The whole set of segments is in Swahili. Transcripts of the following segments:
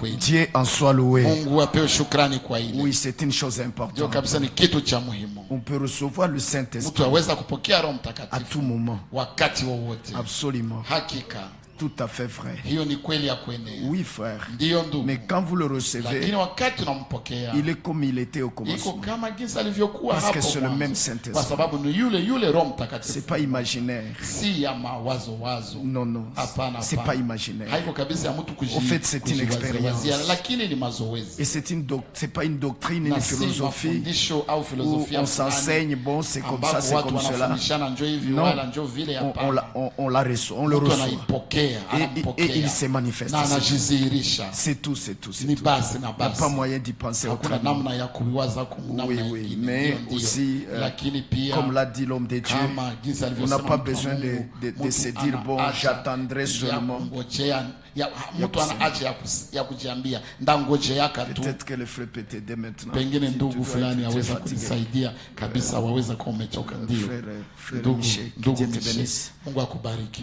kweli. Dieu en soit loué. Mungu apewe shukrani kwa ile. Oui, c'est une chose Ndio importante. kabisa ni kitu cha muhimu. On peut recevoir le Mtu Saint-Esprit aweza kupokea Roho à Mtakatifu tout moment. wakati wowote. Absolument. Hakika. Tout à fait vrai. Hiyo ni kweli ya kuenea. Oui, frère. Ndio ndugu. Mais quand vous le recevez, Lakini wakati unampokea, il est comme il était au iko commencement. kama jinsi alivyokuwa Parce hapo que c'est le mwanzo. même Kwa Saint-Esprit. sababu ni yule Roho Mtakatifu. C'est pas imaginaire. Si ya mawazo wazo. Non, non. Hapana, C'est pas hapana. imaginaire. Haiko kabisa ya mtu Au fait, c'est une expérience. Lakini ni mazoezi. Et c'est pas une doctrine, Na une si philosophie mafundisho au où filosofia on fulani s'enseigne, bon, c'est comme ça, ambapo c'est watu comme cela. wanafundishana njoo hivi Non. wala njoo vile, hapana. On la reçoit, on le Mtu reçoit. anaipokea, Et anampokea. il se manifeste. Na anajizihirisha. C'est tout, c'est tout. Ni Il basi na n'y a basi. pas moyen d'y penser Hakuna autrement. namna ya kuiwaza namna Oui, nyingine. mais Ndio. aussi, Lakini pia comme l'a dit l'homme de Dieu, kama jinsi on n'a alivyosema pas mtu wa besoin Mungu, de se mtu dire, bon, anaacha j'attendrai seulement. Mtu anaacha ya kujiambia ndangojeaka tu. Peut-être que le frère peut t'aider maintenant. Pengine Si tu ndugu dois fulani être aweza fatigué. kunisaidia kabisa, waweza kuwa umechoka. Ndio Frère Michel, que ndugu Dieu te Michel, bénisse. Mungu akubariki.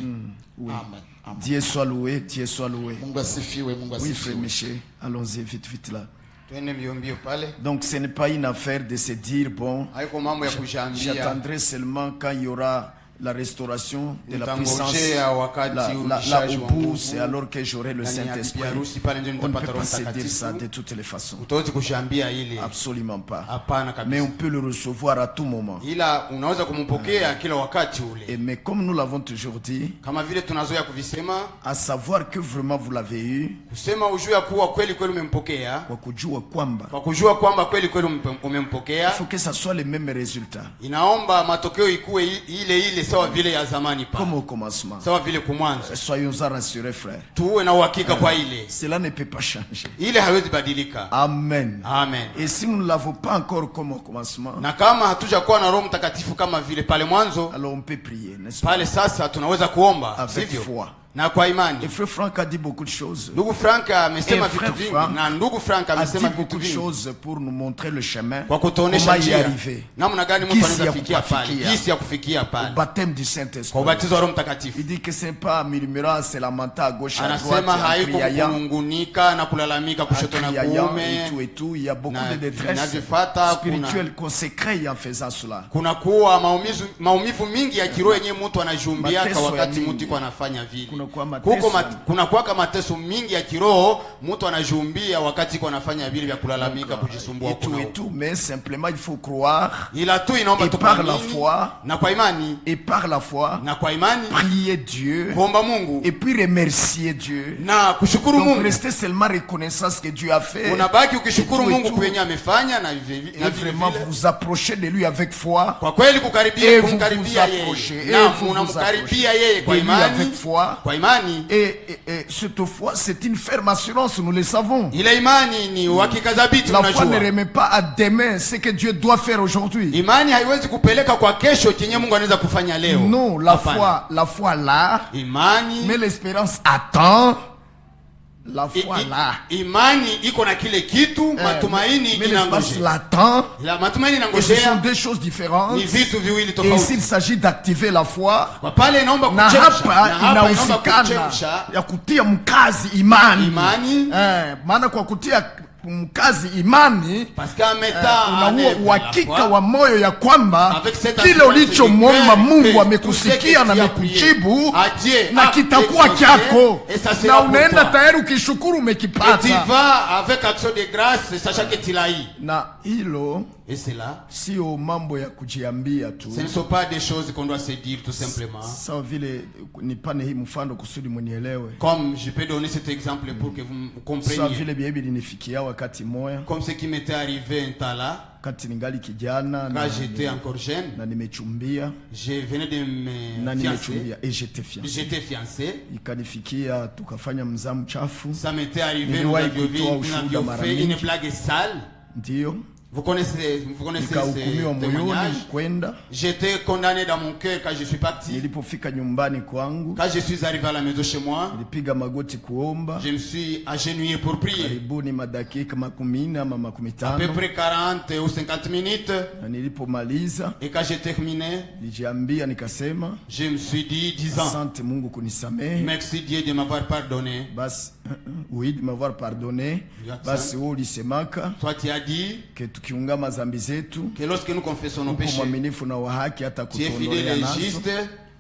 Oui. Amen. Amen. Dieu soit loué, Dieu soit loué. Mungu asifiwe, Mungu Oui, frère asifiwe. Michel, allons-y vite là. Twende mbio mbio pale. Donc ce n'est pas une affaire de se dire, bon, Haiko mambo ya kushambia. j'attendrai seulement quand il y aura la restauration de la Nitangojea puissance. wakati Là urudishaji au wa bout, nguvu. c'est alors que j'aurai le Ndani ya Saint-Esprit. bibi harusi pale ndio On ne nitapata peut Roho pas se dire Mtakatifu. ça de toutes les façons. Utawezi kushambia ile. Absolument pas. Hapana Mais on kabisa. peut le recevoir à tout moment. Ila unaweza kumpokea kila wakati ule. Mais comme nous l'avons toujours dit, Kama vile tunazoea kuvisema, à savoir que vraiment vous l'avez eu, kusema ujue ya kuwa kweli kweli umempokea, kwa kujua kwamba, kwa kujua kwamba kweli kweli il umempokea, faut que ça soit les mêmes résultats. inaomba matokeo ikuwe ile sawa vile ya zamani pa. Comme au commencement. Sawa vile kumwanzo. Soyons-en rassurés, frère. Tuwe na uhakika kwa ile. Cela ne peut pas changer. Ile haiwezi badilika. Amen. Amen. Et si nous ne l'avons pas encore comme au commencement, Na kama hatujakuwa na Roho Mtakatifu kama vile pale mwanzo, alors on peut prier, n'est-ce pas? pale sasa tunaweza kuomba, Avec sivyo? foi. Na kwa Et imani. frère Franck a dit beaucoup de choses. Ndugu Frank amesema Et vitu frère vingi, Frank na ndugu Frank A dit amesema vitu beaucoup de vingi choses pour nous montrer le chemin. kwa Comment kutuonesha y njia arriver. namna gani mtu Jinsi anaweza ya kufikia pale, kufikia. jinsi ya kufikia Au pale baptême du kwa Saint-Esprit. ubatizo wa Roho Mtakatifu. Il dit que c'est pas murmurant, c'est lamentant à gauche, à droite, Anasema en haiko criant, kunungunika na kulalamika kushoto na kuume. et tout. Il y a beaucoup Na de détresse vinavyofuata, spirituelle qu'on se crée en faisant cela. Kuna kuwa maumivu mingi ya kiroho yenyewe mtu anajumbia Mateso ya wakati mingi. mtu iko anafanya vile. Kuna kuwa mateso. Kuna kuwa mateso mingi ya kiroho mtu anajumbia wakati iko anafanya vile vya kulalamika, kujisumbua Et tout, mais simplement il faut croire ila tu inaomba et par la tuamini foi, na kwa imani et par la foi, na kwa imani prier Dieu kuomba Mungu et puis remercier Dieu. na kushukuru Donc Mungu. rester seulement reconnaissant ce que Dieu a fait. Unabaki ukishukuru Et tout, Mungu et tout. kwenye amefanya na Et vile vraiment vile. vous approchez de lui avec foi. Kwa kweli Et kukaribia vous kumkaribia vous yeye approchez. na Et vous vous unamkaribia approchez yeye kwa de lui avec imani, foi. kwa imani. Et cette foi, c'est une ferme assurance, nous le savons. Ile imani ni uhakika thabiti. La foi ne Unajua remet pas à demain ce que Dieu doit faire aujourd'hui. imani haiwezi kupeleka kwa kesho chenye Mungu anaweza kufanya leo. Non, la Hapana. foi là, Imani mais l'espérance attend. La foi là. imani iko na kile kitu, matumaini Mais l'espérance inangojea. l'attend. Matumaini Et ce sont inangojea deux choses différentes. ni vitu viwili Et tofauti. s'il s'agit d'activer la foi, Kwa pale inaomba na kuchemsha, hapa inaomba inahusikana kuchemsha ya kutia mkazi imani. imani. Maana kwa kutia mkazi imani Pascal Meta unaua uhakika wa moyo ya kwamba Avec cette kile assurance ulichomwomba que Mungu tout amekusikia ce na que tu as amekujibu prié à Dieu na a kitakuwa exaucé, kyako, et ça sera na pour unaenda toi. tayari ukishukuru Et tu umekipata. vas avec action de grâce sachant que tu l'as eu. Na hilo Et c'est là, sio mambo ya kujiambia tu. ce ne sont pas des choses qu'on doit se dire tout simplement. Sawa vile nipane hii mfano kusudi mnielewe. Comme je peux donner cet exemple pour que vous Sawa compreniez. vile bibi linifikia wakati moya Comme ce qui m'était arrivé un temps là, wakati ningali kijana quand j'étais encore jeune, na nimechumbia je venais de na me fiancer. nimechumbia et j'étais fiancé. J'étais fiancé. Ikanifikia tukafanya mzaa mchafu. Ça m'était arrivé, nous Niliwahi avions kutoa ushuhuda fait mara une mingi. blague sale. Ndio Vous connaissez nikahukumiwa ce moyoni témoignage. kwenda. J'étais condamné dans mon cœur quand je suis parti. Nilipofika nyumbani kwangu Quand je suis arrivé à la maison chez moi, nilipiga magoti kuomba je me suis agenouillé pour prier. karibuni madakika 40 ama 15. À peu près 40 ou 50 minutes. Na nilipomaliza Et quand j'ai terminé, nilijiambia nikasema, je me suis dit, disant, asante Mungu kunisamehe. merci Dieu de m'avoir pardonné. Basi Oui, de m'avoir pardonné. Basi wewe ulisemaka Toi, tu as dit que tukiungama zambi zetu que lorsque nous confessons nos uko péchés, mwaminifu na wa haki hata tu es fidèle kutuondolea et nazo, juste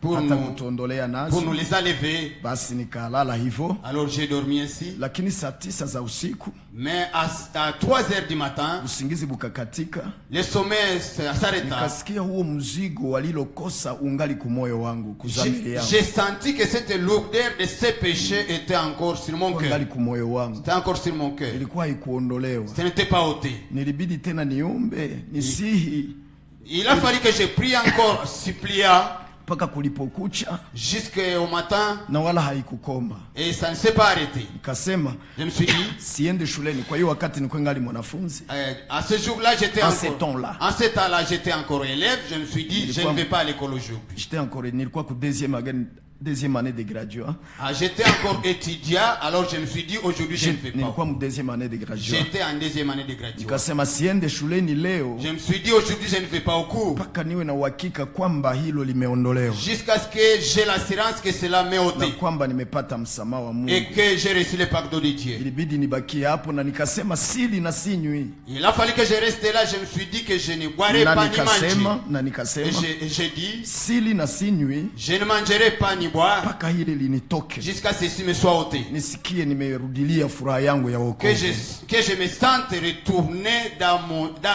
pour hata nous kutuondolea nazo. les enlever. Basi nikalala hivyo, Alors j'ai dormi ainsi. lakini saa 9 za usiku Mais à 3 heures du matin, usingizi bukakatika, le sommeil s'arrêta. nikasikia huo mzigo walilokosa ungali kumoyo wangu, kuzamili yangu J'ai senti que cette lourdeur de ces péchés était encore sur mon cœur. ungali kumoyo wangu, C'était encore sur mon cœur. ilikuwa haikuondolewa. Ce n'était pas ôté. Nilibidi tena niombe, nisihi Il a fallu que je prie encore, supplia, mpaka kulipokucha, jusqu'au matin, na wala haikukoma. et ça ne s'est pas arrêté. Nikasema Je me suis dit, siende shuleni. Kwa hiyo wakati nilikuwa ngali mwanafunzi, à ce jour-là, j'étais En ce temps-là. En ce temps-là, j'étais encore élève. Je me suis dit, je ne vais pas à l'école aujourd'hui. j'étais encore, nilikuwa ku deuxième année de graduat. J'étais encore étudiant, alors je me suis dit, aujourd'hui, je ne vais pas. Nilikuwa mu deuxième année de graduat. J'étais en deuxième année de graduat. Nikasema siende shuleni leo Je me suis dit, aujourd'hui, je ne vais pas au cours. mpaka niwe na uhakika kwamba hilo limeondolewa Jusqu'à ce que j'ai l'assurance que cela m'est na ôté. kwamba nimepata msamaha wa Mungu. Et que j'ai reçu le pardon de Dieu. Ilibidi nibakie hapo na nikasema sili na sinywi, Il a fallu que je reste là. Je me suis dit que je ne boirai na pas ni manger. nikasema Et j'ai dit, sili na sinywi je ne mangerai pas ni boire mpaka hili linitoke, jusqu'à ce que ceci me soit ôté. nisikie nimerudilia furaha yangu ya Que wokovu. je me sente retourner dans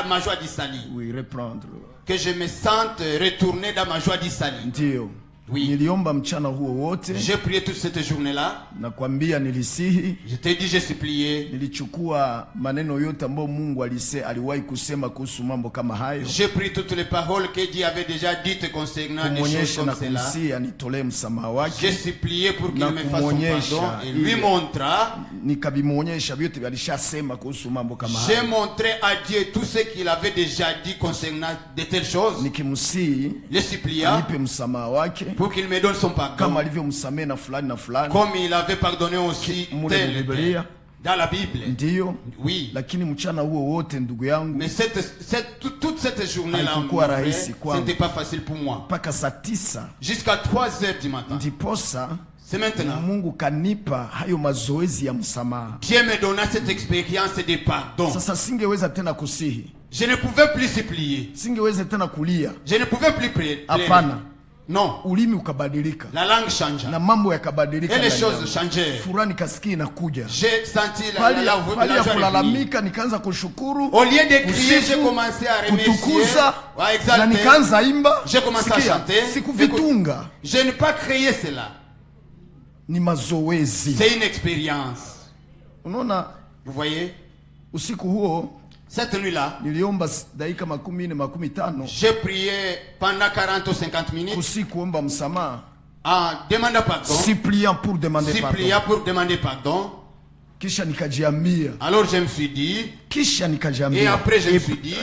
ma joie du salut. Oui, reprendre. Que je me sente retourner dans ma joie du salut. Ndio. Oui. Niliomba mchana huo wote, J'ai prié toute cette journée-là. nakwambia nilisihi, Je t'ai dit, j'ai supplié. nilichukua maneno yote ambayo Mungu aliwahi kusema kuhusu mambo kama hayo, J'ai pris toutes les paroles que Dieu avait déjà dites concernant des choses kumwonyesha comme na cela. kumsihi anitolee msamaha J'ai wake, supplié pour qu'il Na me fasse son kumwonyesha pardon et lui ile- montra. nikavimwonyesha vyote alishasema kuhusu mambo kama J'ai hayo, montré à Dieu tout ce qu'il avait déjà dit concernant de telles choses. nikimsihi Le supplia anipe msamaha wake pour qu'il me donne son kama pardon. alivyomsamehe na fulani na fulani. Comme il avait pardonné aussi Mule tel mu et Biblia. tel. Dans la Bible. Ndiyo, Oui. lakini mchana huo wote ndugu yangu, Mais toute cette journée-là, Haikukuwa mon frère, rahisi kwangu. c'était pas facile pour moi. mpaka saa 9 Jusqu'à 3 heures du matin. ndiposa C'est maintenant. Mungu kanipa hayo mazoezi ya msamaha. Dieu me donna cette expérience de pardon. Sasa singeweza tena kusihi, Je ne pouvais plus supplier. singeweza tena kulia. Je ne pouvais plus plaider. Hapana, Non. ulimi ukabadilika La langue changea. na mambo yakabadilika, Et les ndani choses yangu. changèrent. Furaha nikasikia inakuja, J'ai senti pali la ya joie de venir. kulalamika nikaanza kushukuru, Au lieu de crier, j'ai kusifu, commencé à remercier, kutukuza à na exalter. nikaanza imba. J'ai commencé à Sikia, chanter. sikuvitunga, Je n'ai pas créé cela. ni mazoezi. C'est une expérience. Unaona, Vous voyez, usiku huo cette nuit-là, niliomba dakika 40-50 j'ai prié pendant 40 ou 50 minutes kusi kuomba msamaha, en demandant pardon, suppliant pour demander pardon. suppliant pour demander pardon. Kisha nikajiambia, Alors je me suis dit, Et après, je me suis dit,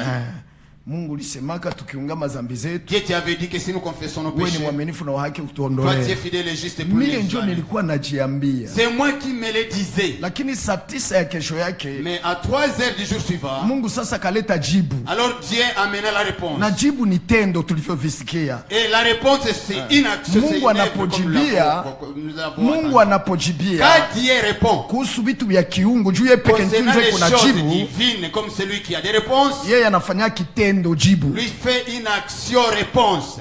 Mungu lisemaka tukiungama dhambi zetu, Dieu t'avait dit que si nous confessons nos wewe ni péchés, mwaminifu na wa haki toi tu es utuondolee. fidèle et juste pour Mie les njo années. nilikuwa najiambia, C'est moi qui me le disais. lakini saa 9 ya kesho yake Mais à 3 heures du jour suivant, Mungu sasa kaleta jibu, alors Dieu amena la réponse. na jibu ni tendo tulivyovisikia. Et la réponse c'est une action. c'est Mungu une œuvre comme anapojibia, nous l'avons Mungu entendu. anapojibia Quand Dieu répond kuhusu vitu vya kiungu, juu yeye peke concernant yake les kuna choses jibu, divines, comme celui qui a des réponses, yeye anafanya kitendo jibu. lui fait une action-réponse.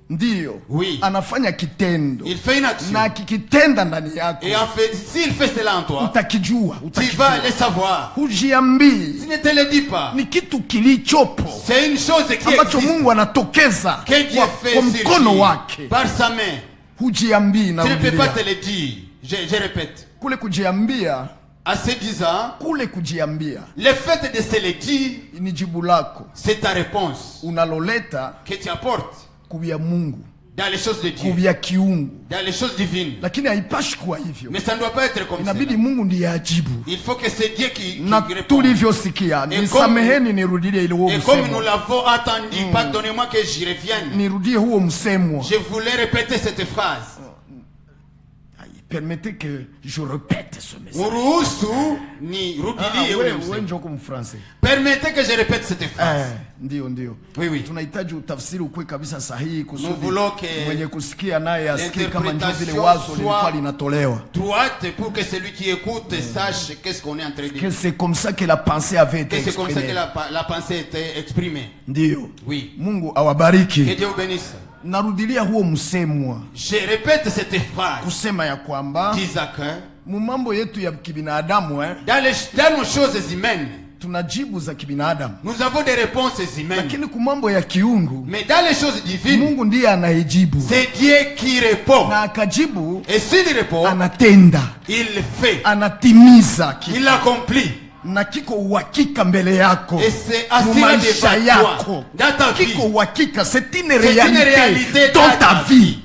Ndiyo, Oui. anafanya kitendo Il fait une action. na kikitenda ndani yako Et en fait, s'il fait cela en toi, utakijua, tu vas le savoir. hujiambii, Tu ne te le dis pas. ni kitu kilichopo C'est une chose qui ambacho existe, Mungu anatokeza que Dieu kwa fait kwa sur mkono lui, wake. par sa main. Hujiambii na Tu ne peux pas rudilia. te le dire. Je répète. Kule kujiambia, À se disant, kule kujiambia le fait de se le dire, ni jibu lako c'est ta réponse unaloleta que tu apportes kubya Mungu, dans les choses de Dieu, kubya kiungu, dans les choses divines. lakini haipashi kuwa hivyo. Mais ça ne doit pas être comme ça. Inabidi Mungu ndiye ajibu. Il faut que c'est Dieu qui Na répond. tulivyosikia, Et nisameheni nirudilie ile huo Et comme nous msemo, l'avons entendu, pardonnez-moi que j'y revienne. nirudie huo msemo. Je voulais répéter cette phrase. Permettez que je répète ce message. Muruhusu ni rudilie ule Wewe msemo. njoo kwa Mfransa. Permettez que je répète cette phrase. Ndio. Oui, oui. Tunahitaji utafsiri ukwe kabisa sahihi kusudi Nous voulons que mwenye kusikia naye asikie kama njoo vile l'interprétation wazo soit lilikuwa linatolewa. droite pour que celui qui écoute sache qu'est-ce qu'on est en train de Que dire. c'est comme ça que la pensée avait été Que c'est comme ça que exprimée. la pensée était exprimée. Ndio. Oui. Mungu Que awabariki. Dieu vous bénisse. Narudilia huo msemwa Je répète cette phrase kusema ya kwamba disant que mumambo yetu ya kibinadamu dans nos choses humaines, tunajibu za kibinadamu, nous avons des réponses humaines. lakini kumambo ya kiungu Mais dans les choses divines, Mungu ndiye anayejibu, c'est Dieu qui répond. na akajibu Et s'il répond, anatenda, il fait, anatimiza il accomplit. na kiko uhakika mbele yako, Et c'est assuré maisha devant yako, toi, dans ta vie. kiko uhakika, c'est une C'est une réalité réalité dans dans ta ta vie.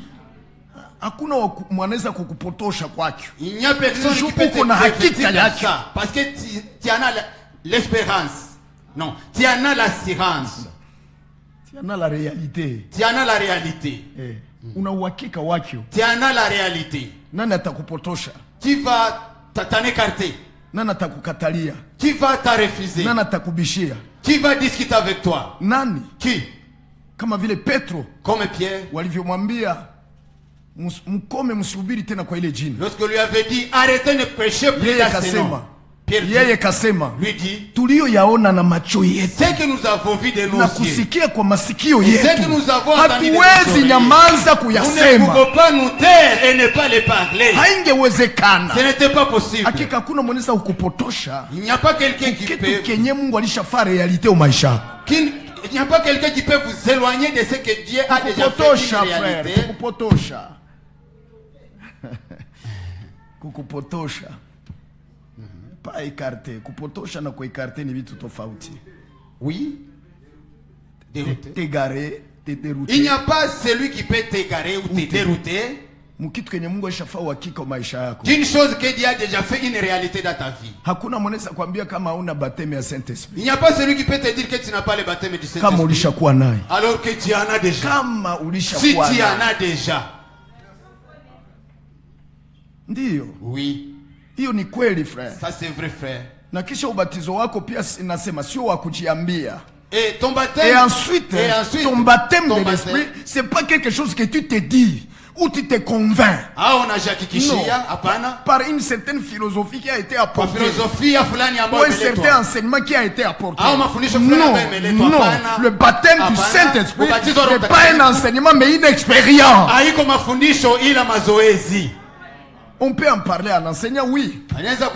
Hakuna mwanaweza kukupotosha kwake. Il n'y a personne Jour qui peut te uko na prévenir hakika de yake. ça. Parce que tu en as l'espérance. Non, tu en as l'assurance. Tiana la réalité. Tu en as la réalité. Una uhakika wake. Tu en as la réalité. Nani atakupotosha? Tu vas t'en écarter. Nani atakukatalia? Tu vas t'en refuser. Nani atakubishia? Qui va discuter avec toi? Nani? Qui? Kama vile Petro Comme Pierre. walivyomwambia mkome msihubiri tena kwa ile jina. Lorsque lui avait dit arrêtez de prêcher plus Yeye dans ce nom. kasema, Pierre yeye kasema, lui dit tuliyoyaona na macho yetu ce que nous avons vu de nos na yeux. kusikia kwa masikio Ce que yetu, nous avons entendu de nos hatuwezi oreilles. nyamanza Nous ne kuyasema. pouvons pas nous taire et ne pas les parler. Haingewezekana. Ce n'était pas possible. Hakika hakuna mwanaweza kukupotosha Il n'y a pas quelqu'un qui kitu peut kenye Mungu alishafaa realite au maisha. il n'y a pas quelqu'un qui peut vous éloigner de ce que Dieu a déjà fait Kukupotosha une frère, réalité. kukupotosha. Kukupotosha. Pas écarté. Kupotosha na kuécarté ni vitu tofauti. Oui. Dérouté. T'égarer, te dérouter. Il n'y a pas celui qui peut t'égarer ou te dérouter Mukitu kenye Mungu alishafaa uhakika maisha yako. d'une chose que Dieu a déjà fait une réalité dans ta vie. Hakuna mwanaweza kuambia kama hauna baptême ya Saint-Esprit. Il n'y a pas celui qui peut te dire que tu n'as pas le baptême du Kama Saint-Esprit ulishakuwa naye. alors que tu en as déjà. Kama Si ulishakuwa tu en naye. as déjà. Ndiyo. Oui. Hiyo ni kweli frère. Ça c'est vrai frère. Na kisha ubatizo wako pia nasema sio wa kujiambia. Et ton baptême. Et ensuite, ton baptême ton de l'esprit, c'est pas quelque chose que tu te dis ou tu te convaincs. Ah, unajihakikishia hapana. Par une certaine philosophie qui a été Kwa apportée. filosofia fulani Ou ambayo un certain imeletwa. enseignement qui a été apporté. Ah, mafundisho fulani ambayo imeletwa. Non, Hapana. le baptême du Hapana. Saint-Esprit Ubatizo wa Roho n'est pas un Mtakatifu. enseignement mais une expérience. Haiko mafundisho ila mazoezi. On peut en parler en enseignant, oui. Anaweza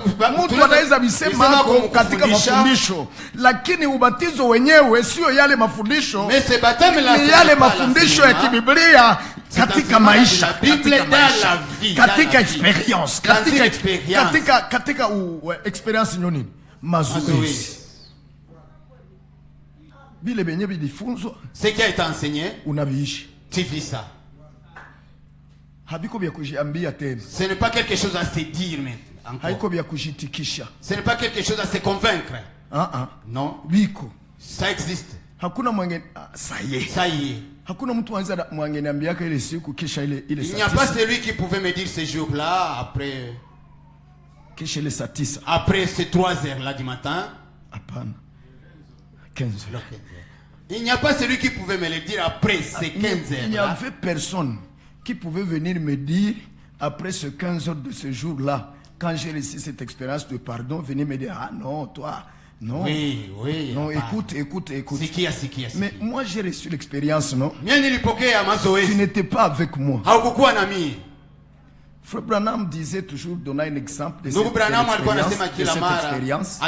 Mtu anaweza visema hapo katika mafundisho, lakini ubatizo wenyewe sio yale mafundisho, Mais ce baptême là ni yale mafundisho ya kibiblia katika maisha, katika experience, katika experience nyoni mazoezi. Bile benye bilifunzwa, ce qui a été enseigné, unaviishi. tu vis ça. Habiko vya kujiambia tena. Ce n'est pas quelque chose à se dire maintenant. Haiko vya kujitikisha. Ce n'est pas quelque chose à se convaincre. Non. Biko. Ça existe. Hakuna mwangeni ça y est. Ça y est. Hakuna mtu anaweza mwangeniambia ile siku kisha ile Il n'y a pas celui qui pouvait me dire ce jour-là après kisha ile saa 9. Après ces 3 heures là du matin. Hapana. 15 heures. Il n'y a pas celui qui pouvait me le dire après ces 15 heures. Il n'y avait personne qui pouvait venir me dire après ces 15 heures de ce jour-là, quand j'ai reçu cette expérience de pardon, venir me dire ah non toi non. Oui. Non, écoute. Sikia. Mais moi j'ai reçu l'expérience, non? Tu n'étais pas avec moi. Frère Branham disait toujours, donner un exemple de cette expérience.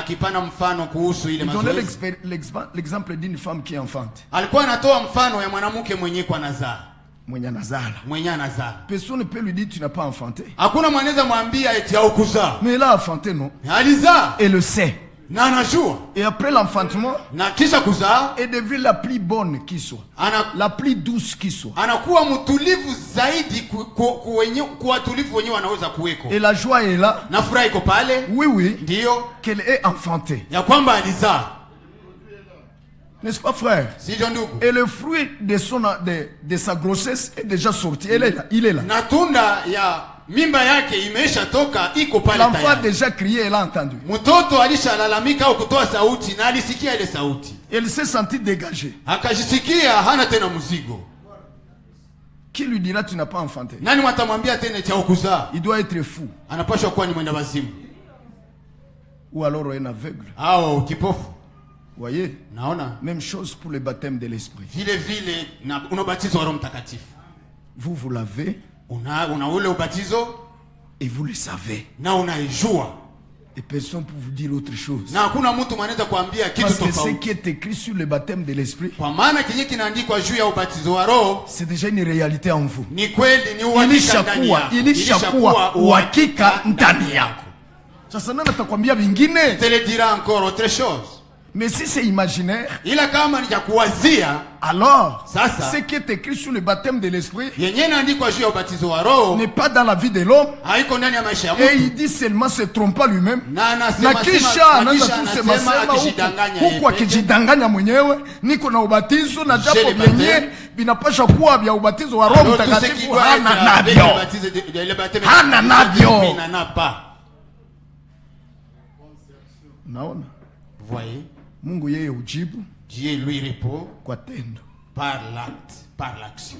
Il donnait l'exemple d'une femme qui est enfante. Personne ne peut lui dire tu n'as pas enfanté. Mais elle a enfanté, non? Elle le sait. Et après l'enfantement, elle devient la plus bonne qui soit, la plus douce qui soit. Et la joie est là. Oui. Qu'elle est enfantée. N'est-ce pas, frère? Et le fruit de sa grossesse est déjà sorti. Il est là. mimba yake imeisha toka, iko pale L'enfant a tayari. déjà crié, elle a entendu. Mtoto alishalalamika au kutoa sauti na alisikia ile sauti. Elle s'est sentie dégagée. Akajisikia hana tena mzigo. Qui lui dira tu n'as pas enfanté? Nani watamwambia tena cha kuzaa? Il doit être fou. Anapaswa kuwa ni mwenda wazimu. Ou alors un aveugle. Au kipofu. Voyez? Naona? Même chose pour le baptême de l'esprit. Vile vile na unabatizo wa Roho Mtakatifu. Vous l'avez. Una ule ubatizo Et vous le savez. na unaijua. Et personne ne peut vous dire autre chose. Na hakuna mtu mwanaweza kuambia kitu Parce que ce tofauti. qui est écrit sur le baptême de l'esprit, Kwa maana kinyi kinaandikwa juu ya ubatizo wa Roho c'est déjà une réalité en vous. ni kweli, ni uhakika ndani yako. Ilishakuwa uhakika ndani yako. Sasa nani atakwambia vingine? Je te le dira encore autre chose. Mais si c'est imaginaire, Ila kama ni ya kuwazia, alors Sasa. ce qui est écrit sur le baptême de l'esprit yenyewe inaandikwa juu ya ubatizo wa Roho n'est pas dans la vie de l'homme. haiko ndani ya maisha ya Et mtu. il dit seulement se trompant lui-même. Na anasema Na kisha anaanza tu sema akijidanganya huku yeye peke. akijidanganya mwenyewe, niko na ubatizo na japo Je le vyenye baptême. vinapasha kuwa vya ubatizo wa Roho Alors, tout ce qui Mtakatifu doit hana être avec navyo. le baptême de- le baptême de- Hana navyo. il n'en a pas. Naona Vous voyez, Mungu yeye ujibu Dieu lui répond kwa tendo. par l'acte, par l'action.